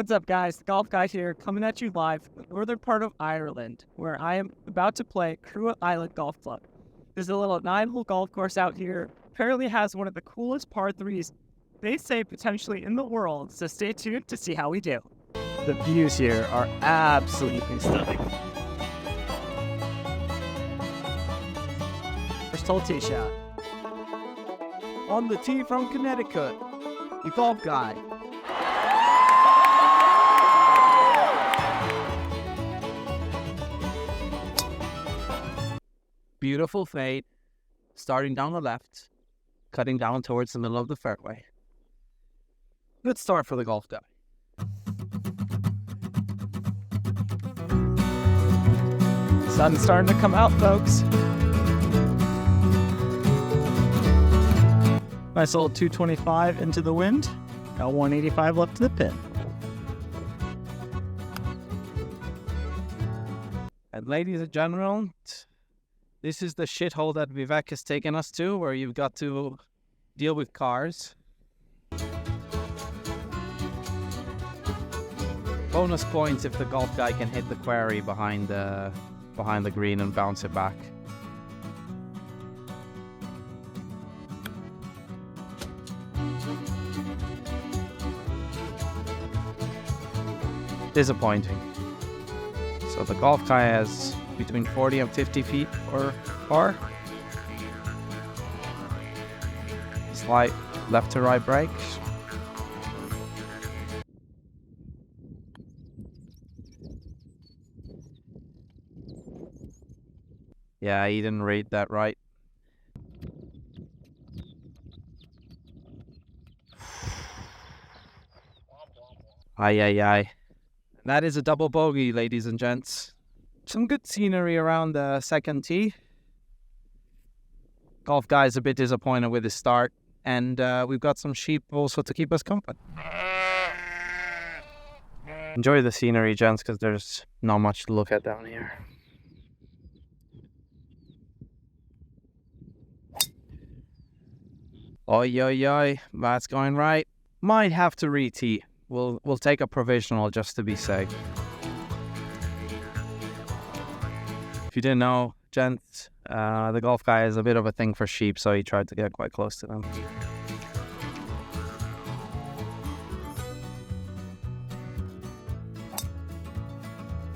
What's up, guys? The Golf Guy here, coming at you live from the northern part of Ireland, where I am about to play Cruit Island Golf Club. There's a little 9-hole golf course out here. Apparently has one of the coolest par 3s, they say potentially in the world, so stay tuned to see how we do. The views here are absolutely stunning. First hole tee shot. On the tee from Connecticut, the Golf Guy. Beautiful fade, starting down the left, cutting down towards the middle of the fairway. Good start for the Golf Guy. Sun's starting to come out, folks. Nice little 225 into the wind. Got 185 left to the pin. And ladies and gentlemen, this is the shithole that Vivek has taken us to, where you've got to deal with cars. Bonus points if the Golf Guy can hit the quarry behind the green and bounce it back. Disappointing. So the Golf Guy has between 40 and 50 feet for par. Slight left to right break. Yeah, he didn't read that right. Aye. That is a double bogey, ladies and gents. Some good scenery around the second tee. Golf Guy's a bit disappointed with his start, and we've got some sheep also to keep us company. Enjoy the scenery, gents, because there's not much to look at down here. Oi, that's going right. Might have to re-tee. We'll take a provisional just to be safe. If you didn't know, gents, the Golf Guy has a bit of a thing for sheep, so he tried to get quite close to them.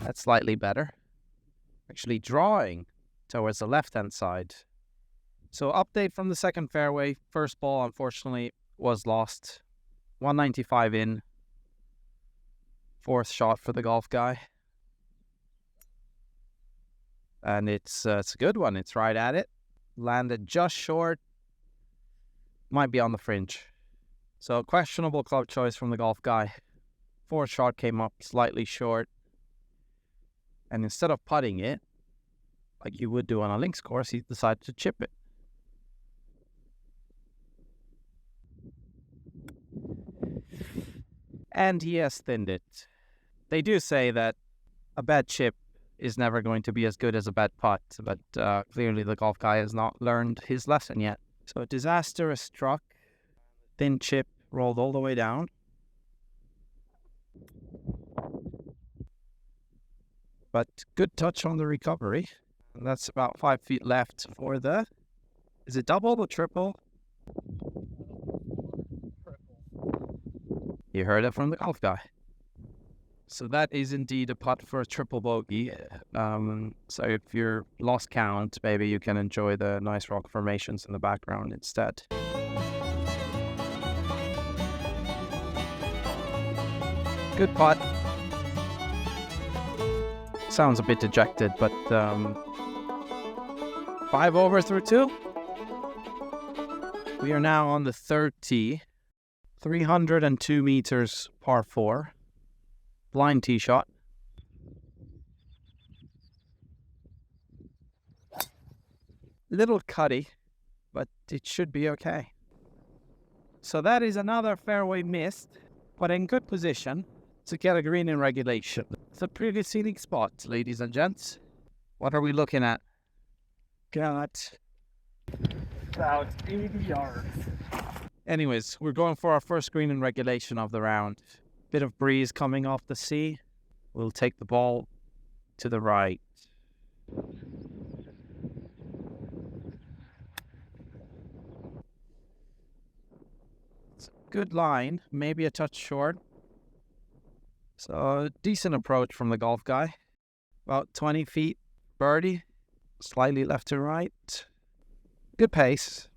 That's slightly better. Actually drawing towards the left-hand side. So update from the second fairway. First ball, unfortunately, was lost. 195 in. Fourth shot for the Golf Guy. And it's a good one. It's right at it. Landed just short. Might be on the fringe. So questionable club choice from the Golf Guy. Fourth shot came up slightly short. And instead of putting it, like you would do on a links course, he decided to chip it. And he has thinned it. They do say that a bad chip is never going to be as good as a bad putt, but clearly the Golf Guy has not learned his lesson yet. So a disaster has struck. Thin chip rolled all the way down. But good touch on the recovery. And that's about 5 feet left for the... Is it double or triple? You heard it from the Golf Guy. So that is indeed a putt for a triple bogey. So if you're lost count, maybe you can enjoy the nice rock formations in the background instead. Good putt. Sounds a bit dejected, but 5 over through 2. We are now on the third tee. 302 meters par 4. Blind tee shot. Little cutty, but it should be okay. So that is another fairway missed, but in good position to get a green in regulation. It's a pretty scenic spot, ladies and gents. What are we looking at? Got about 80 yards. Anyways, we're going for our first green in regulation of the round. bit of breeze coming off the sea. We'll take the ball to the right. It's a good line, maybe a touch short. So decent approach from the golf guy. About 20 feet birdie, slightly left to right. Good pace.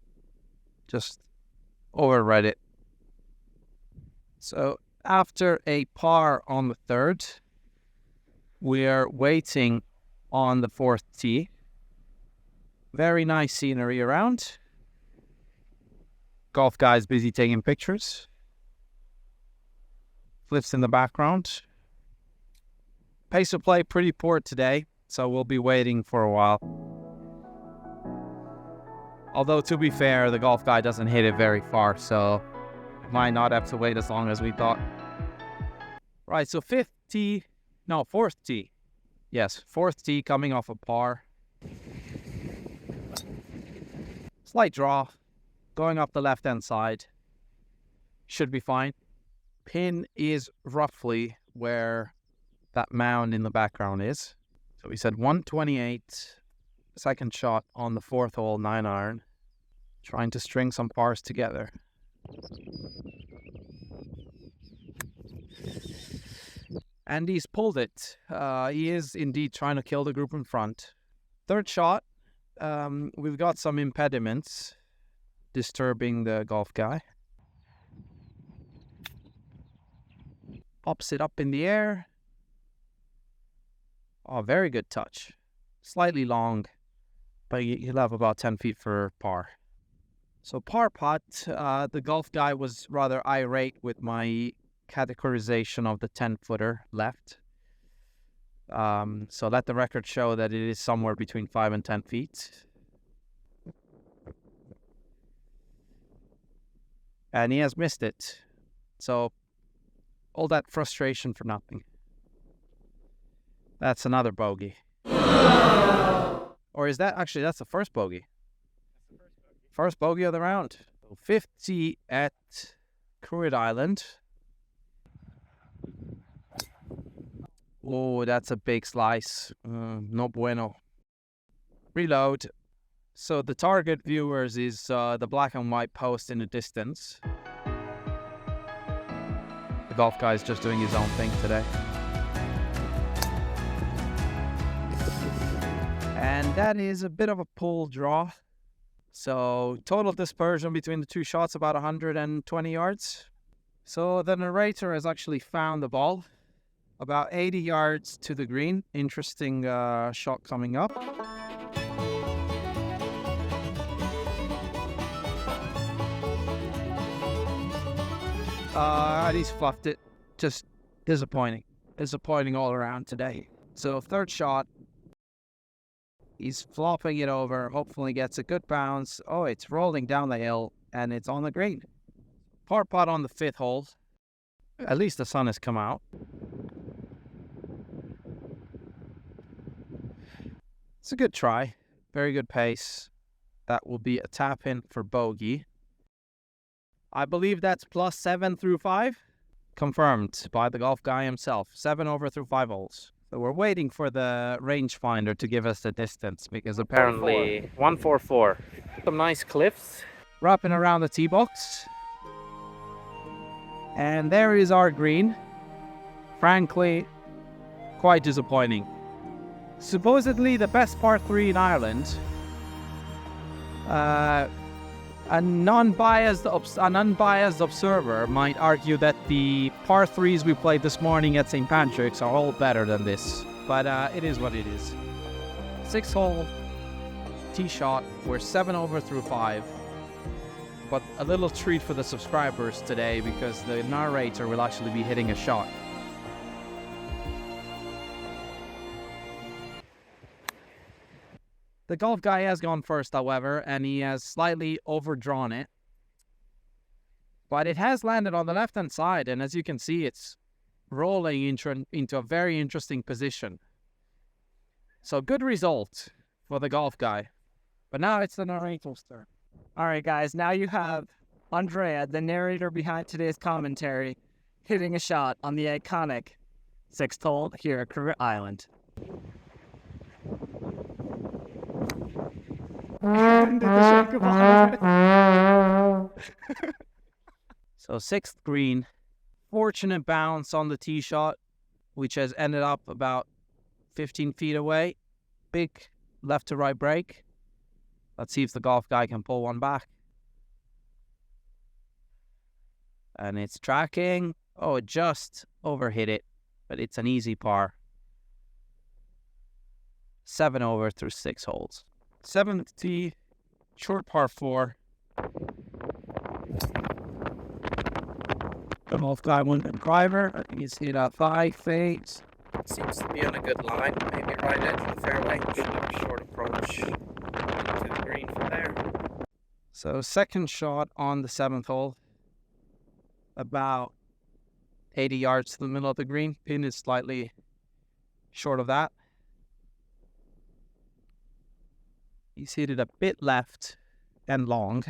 Just overread it. So after a par on the third, we are waiting on the fourth tee. Very nice scenery around. Golf guy's busy taking pictures. Flips in the background. Pace of play pretty poor today, so we'll be waiting for a while. Although, to be fair, the golf guy doesn't hit it very far, so might not have to wait as long as we thought. Right, so fourth tee. Yes, fourth tee coming off a par. Slight draw, going up the left-hand side. Should be fine. Pin is roughly where that mound in the background is. So we said 128. Second shot on the fourth hole, 9-iron. Trying to string some pars together. And he's pulled it. He is indeed trying to kill the group in front. Third shot, we've got some impediments disturbing the golf guy. Pops it up in the air. Oh, very good touch. Slightly long, but he'll have about 10 feet for par. So par putt, the golf guy was rather irate with my categorization of the 10-footer left. So let the record show that it is somewhere between 5 and 10 feet. And he has missed it. So all that frustration for nothing. That's another bogey. Or is that actually, that's the first bogey. First bogey of the round. 50 at Cruit Island. Oh, that's a big slice. No bueno. Reload. So the target, viewers, is the black and white post in the distance. The golf guy is just doing his own thing today. And that is a bit of a pull draw. So total dispersion between the two shots, about 120 yards. So the narrator has actually found the ball. About 80 yards to the green. Interesting shot coming up. He's fluffed it. Just disappointing. Disappointing all around today. So third shot. He's flopping it over. Hopefully gets a good bounce. Oh, it's rolling down the hill and it's on the green. Par putt on the fifth hole. At least the sun has come out. It's a good try. Very good pace. That will be a tap in for bogey. I believe that's +7 through 5. Confirmed by the golf guy himself. 7 over through 5 holes. So we're waiting for the rangefinder to give us the distance because apparently 144. Some nice cliffs. Wrapping around the tee box. And there is our green. Frankly, quite disappointing. Supposedly the best par 3 in Ireland. An unbiased observer might argue that the par 3s we played this morning at St. Patrick's are all better than this. But it is what it is. 6-hole tee shot. We're 7 over through 5. But a little treat for the subscribers today because the narrator will actually be hitting a shot. The golf guy has gone first, however, and he has slightly overdrawn it. But it has landed on the left-hand side, and as you can see, it's rolling into a very interesting position. So good result for the golf guy. But now it's the narrator's turn. All right, guys, now you have Andrea, the narrator behind today's commentary, hitting a shot on the iconic 6th hole here at Cruit Island. So 6th green, fortunate bounce on the tee shot, which has ended up about 15 feet away. Big left to right break. Let's see if the golf guy can pull one back. And it's tracking. Oh, it just overhit it, but it's an easy par. 7 over through 6 holes. 7th tee, short par 4. The golf guy went a driver. I think he's hit a 5 fades. Seems to be on a good line. Maybe right edge of the fairway. Should have a short approach to the green from there. So 2nd shot on the 7th hole. About 80 yards to the middle of the green. Pin is slightly short of that. He's hit it a bit left and long.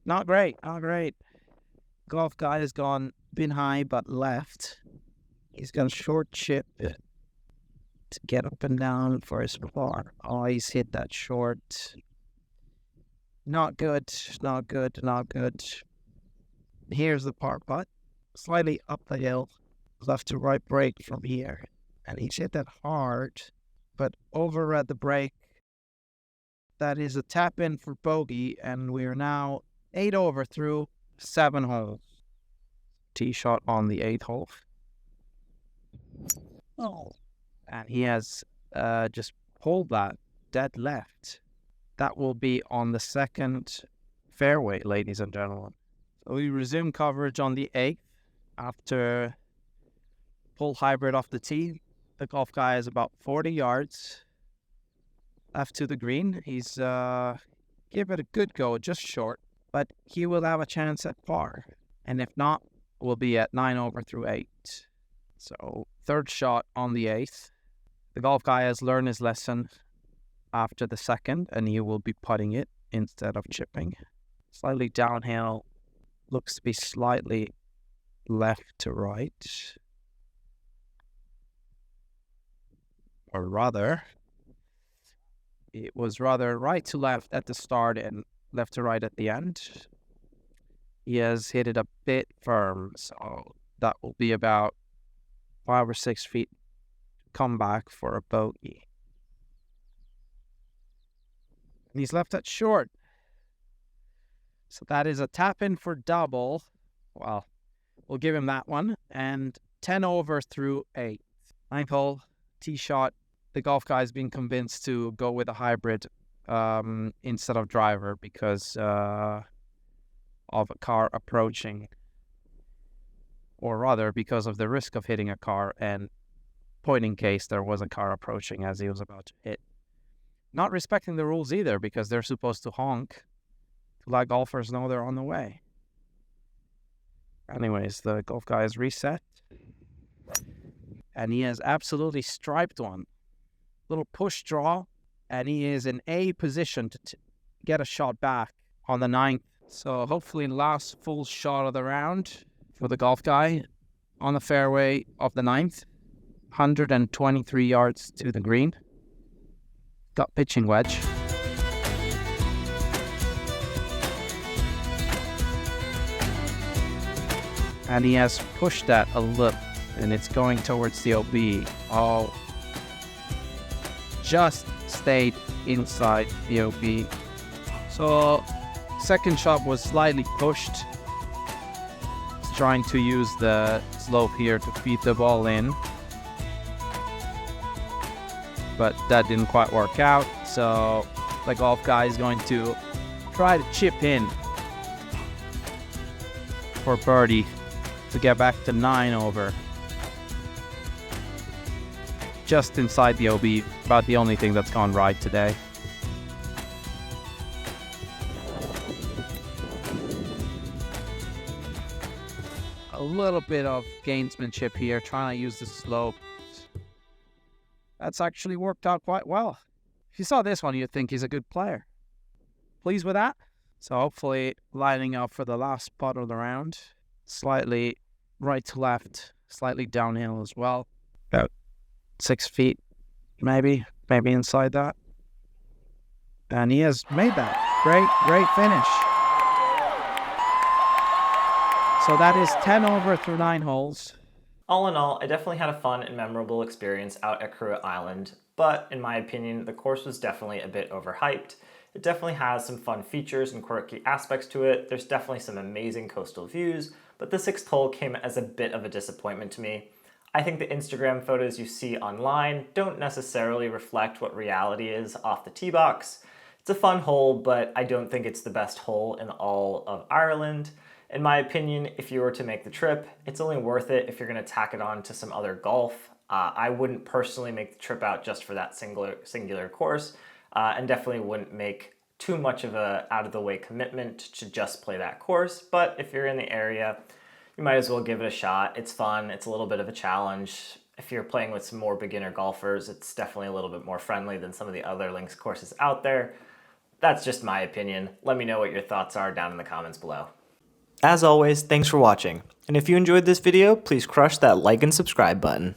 Not great, not great. Golf guy has gone pin high but left. He's got a short chip to get up and down for his par. Oh, he's hit that short. Not good, not good, not good. Here's the par putt. Slightly up the hill. Left to right break from here. And he's hit that hard, but over at the break. That is a tap in for bogey, and we are now 8 over through 7 holes. Tee shot on the 8th hole. Oh. And he has just pulled that dead left. That will be on the 2nd fairway, ladies and gentlemen. So we resume coverage on the 8th after pull hybrid off the tee. The golf guy is about 40 yards left to the green. He's give it a good go, just short, but he will have a chance at par. And if not, we'll be at 9 over through 8. So 3rd shot on the 8th. The golf guy has learned his lesson after the 2nd, and he will be putting it instead of chipping. Slightly downhill, looks to be slightly left to right. Or rather, it was rather right to left at the start and left to right at the end. He has hit it a bit firm, so that will be about 5 or 6 feet come back for a bogey. And he's left it short. So that is a tap in for double. Well, we'll give him that one. And 10 over through 8. 9th hole, tee shot. The golf guy's been convinced to go with a hybrid instead of driver because of a car approaching. Or rather, because of the risk of hitting a car and point in case there was a car approaching as he was about to hit. Not respecting the rules either because they're supposed to honk to let golfers know they're on the way. Anyways, the golf guy is reset. And he has absolutely striped one. Little push draw. And he is in a position to get a shot back on the 9th. So hopefully last full shot of the round for the golf guy on the fairway of the 9th. 123 yards to the green. Got pitching wedge. And he has pushed that a little, and it's going towards the OB. Oh, just stayed inside the OB. So, 2nd shot was slightly pushed. He's trying to use the slope here to feed the ball in. But that didn't quite work out, so the golf guy is going to try to chip in for birdie to get back to 9 over. Just inside the OB, about the only thing that's gone right today. A little bit of gamesmanship here, trying to use the slope. That's actually worked out quite well. If you saw this one, you'd think he's a good player. Pleased with that? So hopefully lining up for the last putt of the round. Slightly right to left, slightly downhill as well. About 6 feet, maybe inside that. And he has made that. Great finish. So that is 10 over through 9 holes. All in all, I definitely had a fun and memorable experience out at Cruit Island, but in my opinion, the course was definitely a bit overhyped. It definitely has some fun features and quirky aspects to it. There's definitely some amazing coastal views, but the 6th hole came as a bit of a disappointment to me. I think the Instagram photos you see online don't necessarily reflect what reality is off the tee box. It's a fun hole, but I don't think it's the best hole in all of Ireland. In my opinion, if you were to make the trip, it's only worth it if you're going to tack it on to some other golf. I wouldn't personally make the trip out just for that singular course, and definitely wouldn't make too much of a out-of-the-way commitment to just play that course. But if you're in the area, you might as well give it a shot. It's fun. It's a little bit of a challenge. If you're playing with some more beginner golfers, it's definitely a little bit more friendly than some of the other links courses out there. That's just my opinion. Let me know what your thoughts are down in the comments below. As always, thanks for watching. And if you enjoyed this video, please crush that like and subscribe button.